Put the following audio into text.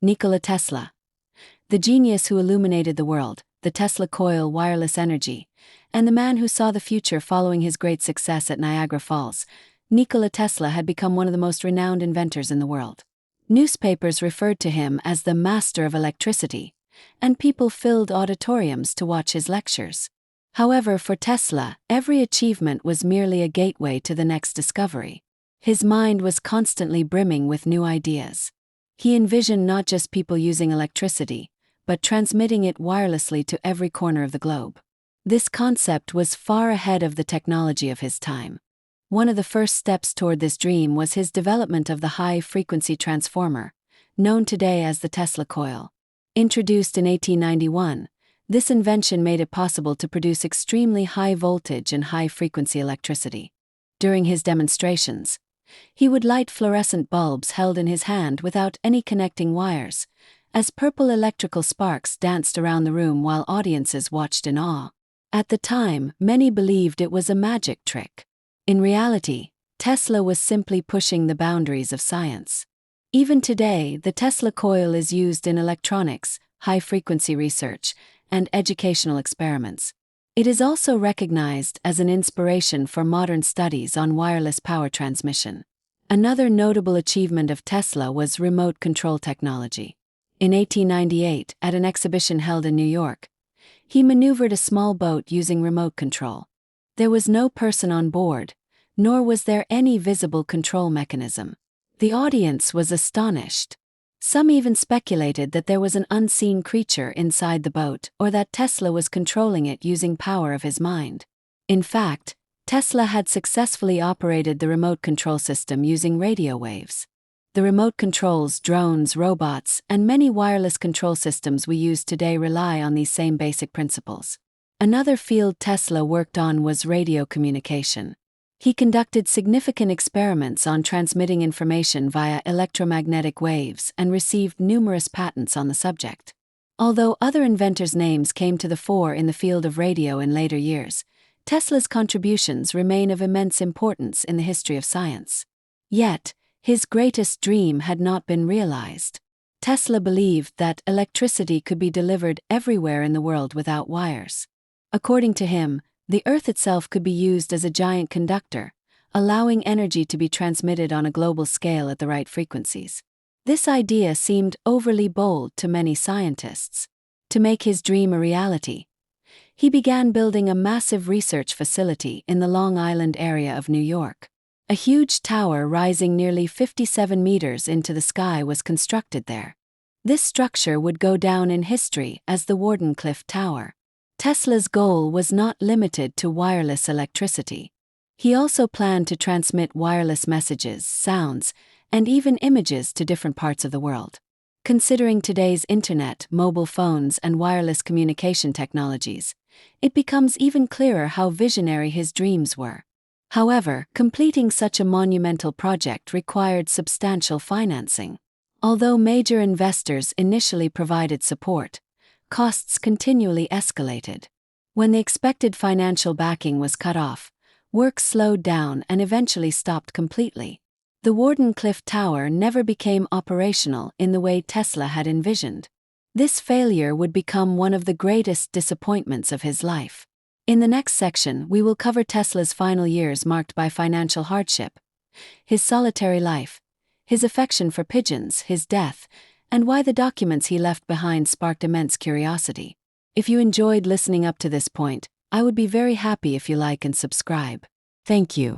Nikola Tesla. The genius who illuminated the world, the Tesla coil wireless energy, and the man who saw the future following his great success at Niagara Falls, Nikola Tesla had become one of the most renowned inventors in the world. Newspapers referred to him as the master of electricity, and people filled auditoriums to watch his lectures. However, for Tesla, every achievement was merely a gateway to the next discovery. His mind was constantly brimming with new ideas. He envisioned not just people using electricity, but transmitting it wirelessly to every corner of the globe. This concept was far ahead of the technology of his time. One of the first steps toward this dream was his development of the high-frequency transformer, known today as the Tesla coil. Introduced in 1891, this invention made it possible to produce extremely high voltage and high-frequency electricity. During his demonstrations, he would light fluorescent bulbs held in his hand without any connecting wires, as purple electrical sparks danced around the room while audiences watched in awe. At the time, many believed it was a magic trick. In reality, Tesla was simply pushing the boundaries of science. Even today, the Tesla coil is used in electronics, high-frequency research, and educational experiments. It is also recognized as an inspiration for modern studies on wireless power transmission. Another notable achievement of Tesla was remote control technology. In 1898, at an exhibition held in New York, he maneuvered a small boat using remote control. There was no person on board, nor was there any visible control mechanism. The audience was astonished. Some even speculated that there was an unseen creature inside the boat or that Tesla was controlling it using power of his mind. In fact, Tesla had successfully operated the remote control system using radio waves. The remote controls, drones, robots, and many wireless control systems we use today rely on these same basic principles. Another field Tesla worked on was radio communication. He conducted significant experiments on transmitting information via electromagnetic waves and received numerous patents on the subject. Although other inventors' names came to the fore in the field of radio in later years, Tesla's contributions remain of immense importance in the history of science. Yet, his greatest dream had not been realized. Tesla believed that electricity could be delivered everywhere in the world without wires. According to him, the Earth itself could be used as a giant conductor, allowing energy to be transmitted on a global scale at the right frequencies. This idea seemed overly bold to many scientists. To make his dream a reality, he began building a massive research facility in the Long Island area of New York. A huge tower rising nearly 57 meters into the sky was constructed there. This structure would go down in history as the Wardenclyffe Tower. Tesla's goal was not limited to wireless electricity. He also planned to transmit wireless messages, sounds, and even images to different parts of the world. Considering today's internet, mobile phones, and wireless communication technologies, it becomes even clearer how visionary his dreams were. However, completing such a monumental project required substantial financing. Although major investors initially provided support, costs continually escalated. When the expected financial backing was cut off, work slowed down and eventually stopped completely. The Wardenclyffe Tower never became operational in the way Tesla had envisioned. This failure would become one of the greatest disappointments of his life. In the next section, we will cover Tesla's final years marked by financial hardship, his solitary life, his affection for pigeons, his death, and why the documents he left behind sparked immense curiosity. If you enjoyed listening up to this point, I would be very happy if you like and subscribe. Thank you.